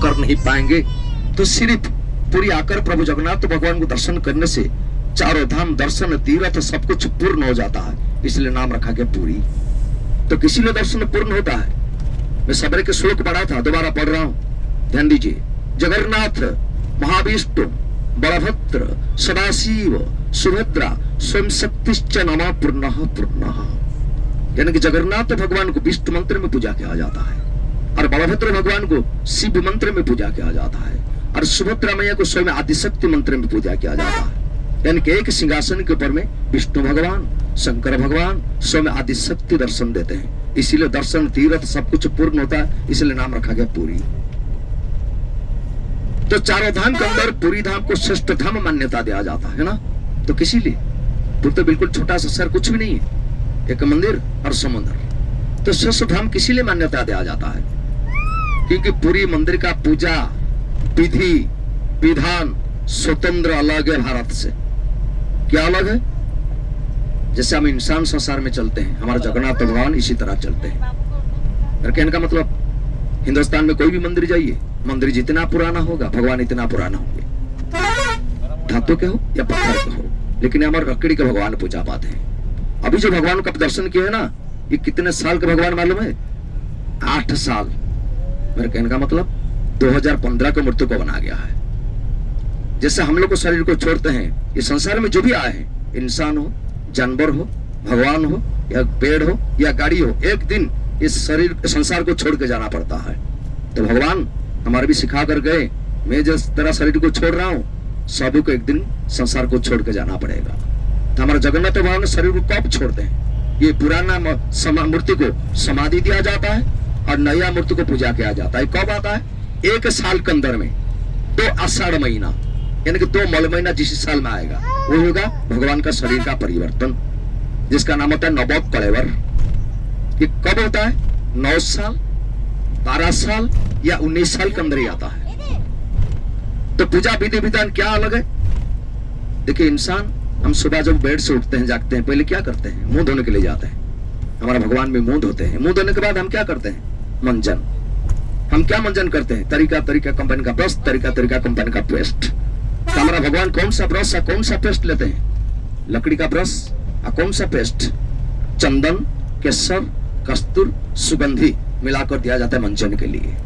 कर नहीं पाएंगे, तो सिर्फ पुरी आकर प्रभु जगन्नाथ भगवान को दर्शन करने से चारों धाम दर्शन तीर्थ सब कुछ पूर्ण हो जाता है, इसलिए नाम रखा गया पुरी। तो किसी ने दर्शन पूर्ण होता है। मैं सबरे के श्लोक पढ़ा था, दोबारा पढ़ रहा हूं, ध्यान दीजिए। जगन्नाथ महाविष्णु बलभद्र सदाशिव सुभद्रा स्वयं शक्तिश्च नमा पूर्ण पूर्ण, यानी कि जगन्नाथ भगवान को विष्णु मंत्र में पूजा किया जाता है, और बलभद्र भगवान को शिव मंत्र में पूजा किया जाता है, और सुभद्रा मैया को स्वयं आदिशक्ति मंत्र में पूजा किया जाता है। यानी कि एक सिंहासन के ऊपर में विष्णु भगवान, शंकर भगवान स्वयं आदिशक्ति दर्शन देते हैं, इसीलिए दर्शन तीर्थ सब कुछ पूर्ण होता है, इसलिए नाम रखा गया पुरी। तो चारों धाम के अंदर पुरी धाम को श्रेष्ठ धाम मान्यता दिया जाता है ना। तो किसी लिए पुरी तो बिल्कुल छोटा सा शहर, कुछ भी नहीं है, एक मंदिर और समुद्र। तो श्रेष्ठ धाम किसी लिए मान्यता दिया जाता है? क्योंकि पूरी मंदिर का पूजा विधि विधान स्वतंत्र अलग है भारत से। क्या अलग है? जैसे हम इंसान संसार में चलते हैं, हमारा जगन्नाथ भगवान इसी तरह चलते हैं। और कहने का मतलब, हिंदुस्तान में कोई भी मंदिर जाइए, मंदिर जितना पुराना होगा भगवान इतना पुराना होंगे, धातु के हो या पत्थर के हो, लेकिन हमारे लकड़ी के भगवान पूजा पाते हैं। अभी जो भगवान का दर्शन किए है ना, ये कितने साल के भगवान मालूम है? 8 साल। मेरे कहने का मतलब 2015 को मूर्ति को बना गया है। जैसे हम लोग को शरीर को छोड़ते हैं, ये संसार में जो भी आए हैं, इंसान हो, जानवर हो, भगवान हो, या पेड़ हो या गाड़ी हो, एक दिन इस शरीर संसार को छोड़ के जाना पड़ता है। तो भगवान हमारे भी सिखा कर गए, मैं जिस तरह शरीर को छोड़ रहा हूँ, सभी को एक दिन संसार को छोड़ के जाना पड़ेगा। तो हमारा जगन्नाथ भगवान शरीर को कब छोड़ते हैं? ये पुराना मूर्ति को समाधि दिया जाता है और नया मूर्ति को पूजा किया जाता है। कब आता है? 1 साल के अंदर में, 2 आषाढ़ महीना, यानी कि 2 मल महीना जिस साल में आएगा, वो होगा भगवान का शरीर का परिवर्तन, जिसका नाम होता है नवोत कलेवर। ये कब होता है? 9 साल, 12 साल या 19 साल के अंदर ही आता है। तो पूजा विधि विधान क्या अलग है? देखिए, इंसान हम सुबह जब बेड से उठते हैं, जागते हैं, पहले क्या करते हैं? मुंह धोने के लिए जाते हैं। हमारा भगवान भी मुंह धोते हैं। मुंह धोने के बाद हम क्या करते हैं? मंजन। हम क्या मंजन करते हैं? तरीका कंपनी का ब्रश, तरीका कंपनी का पेस्ट। तो हमारा भगवान कौन सा ब्रश या कौन सा पेस्ट लेते हैं? लकड़ी का ब्रश और कौन सा पेस्ट? चंदन, केसर, कस्तूर, सुगंधी मिलाकर दिया जाता है मंजन के लिए।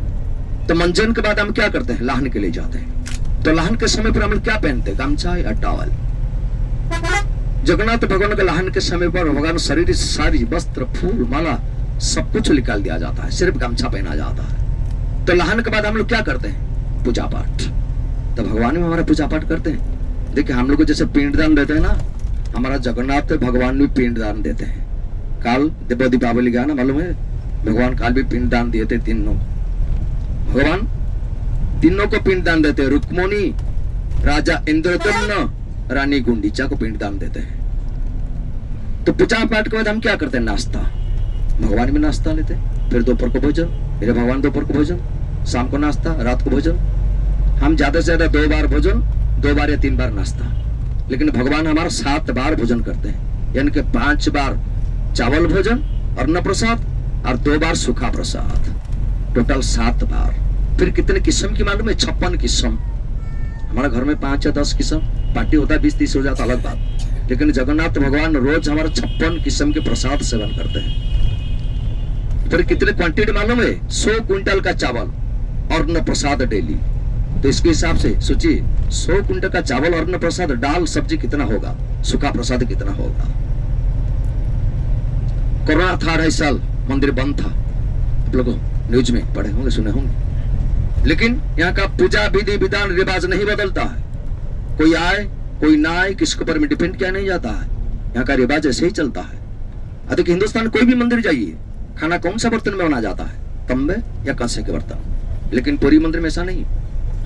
तो मंजन के बाद हम क्या करते हैं? लाहन के लिए जाते हैं। तो लाहन के समय पर हम क्या पहनते हैं? गमछा या टॉवल। जगन्नाथ भगवान के लाहन के समय पर भगवान शरीर सारी वस्त्र, फूल, माला सब कुछ निकाल दिया जाता है, सिर्फ गमछा पहना जाता है। तो लाहन के बाद हम लोग क्या करते हैं? पूजा पाठ। तो भगवान में हमारा पूजा पाठ करते हैं। देखिए, हम लोग को जैसे पिंडदान देते हैं ना, हमारा जगन्नाथ भगवान भी पिंडदान देते हैं। काल दीपावली गया ना, मालूम है? भगवान काल भी पिंडदान दिए थे। तीनों भगवान तीनों को पिंडदान देते हैं। रुक्मिणी, राजा इंद्रदम्न, रानी गुंडीचा को पिंडदान देते हैं। तो पूजा पाठ के बाद हम क्या करते हैं? नाश्ता। भगवान भी नाश्ता लेते हैं, फिर दोपहर को भोजन, मेरे भगवान दोपहर को भोजन, शाम को नाश्ता, रात को भोजन। हम ज्यादा से ज्यादा 2 बार भोजन, 2 बार या 3 बार नाश्ता। लेकिन भगवान हमारा 7 बार भोजन करते हैं, यानी कि 5 बार चावल भोजन, अन्न प्रसाद, और 2 बार सूखा प्रसाद, टोटल 7 बार। फिर कितने किस्म की मालूम है? 56 किस्म। हमारा घर में 5 या 10 किस्म, पार्टी होता है 20-30 हो जाता, अलग बात। लेकिन जगन्नाथ भगवान रोज हमारा 56 किस्म के प्रसाद सेवन करते हैं। फिर कितने क्वांटिटी मालूम है? 100 क्विंटल का चावल और अन्न प्रसाद डेली। तो इसके हिसाब से सोचिए, 100 क्विंटल का चावल और अन्न प्रसाद, दाल सब्जी कितना होगा, सूखा प्रसाद कितना होगा। कोरोना था, 2.5 साल मंदिर बंद था, आप लोग न्यूज में पढ़े होंगे, सुने होंगे। लेकिन यहाँ का पूजा विधि विधान रिवाज नहीं बदलता है। कोई आए कोई ना आए, किसके ऊपर में डिपेंड किया नहीं जाता है। यहाँ का रिवाज ऐसे ही चलता है। अधिक हिंदुस्तान कोई भी मंदिर जाइए, खाना कौन सा बर्तन में बना जाता है? तंबे या कांसे के बर्तन। लेकिन पूरी मंदिर में ऐसा नहीं,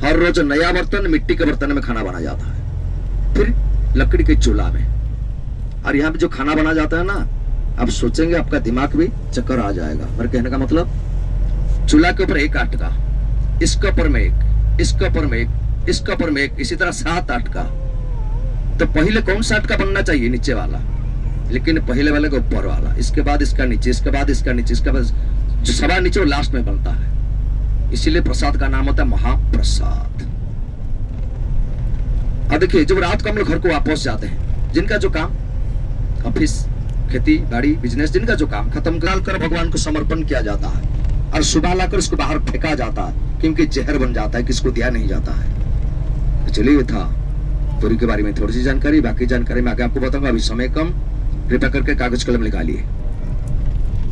हर रोज नया बर्तन, मिट्टी के बर्तन में खाना बना जाता है, फिर लकड़ी के चूल्हा में। और यहाँ पे जो खाना बना जाता है ना, आप सोचेंगे आपका दिमाग भी चक्कर आ जाएगा। मेरे कहने का मतलब, चूल्हा के ऊपर 1 आटका, इसके ऊपर में 1, इसके ऊपर में 1, इसके ऊपर में 1, इसी तरह 7 आटका। तो पहले कौन सा आटका बनना चाहिए? नीचे वाला। लेकिन पहले वाले का ऊपर वाला, इसके बाद इसका नीचे, इसके बाद इसका नीचे, इसके बाद जो सवा नीचे वो लास्ट में बनता है। इसीलिए प्रसाद का नाम होता है महाप्रसाद। अब देखिए, जब रात को हम लोग घर को वापस जाते हैं, जिनका जो काम, ऑफिस, खेती बाड़ी, बिजनेस, जिनका जो काम खत्म कर भगवान को समर्पण किया जाता है और सुबह लाकर उसको बाहर फेंका जाता है, क्योंकि जहर बन जाता है, किसको दिया नहीं जाता है। तो चलिए, था पुरी के बारे में थोड़ी सी जानकारी, बाकी जानकारी मैं आगे आपको बताऊंगा। अभी समय कम, कृपया करके कागज कलम निकालिए।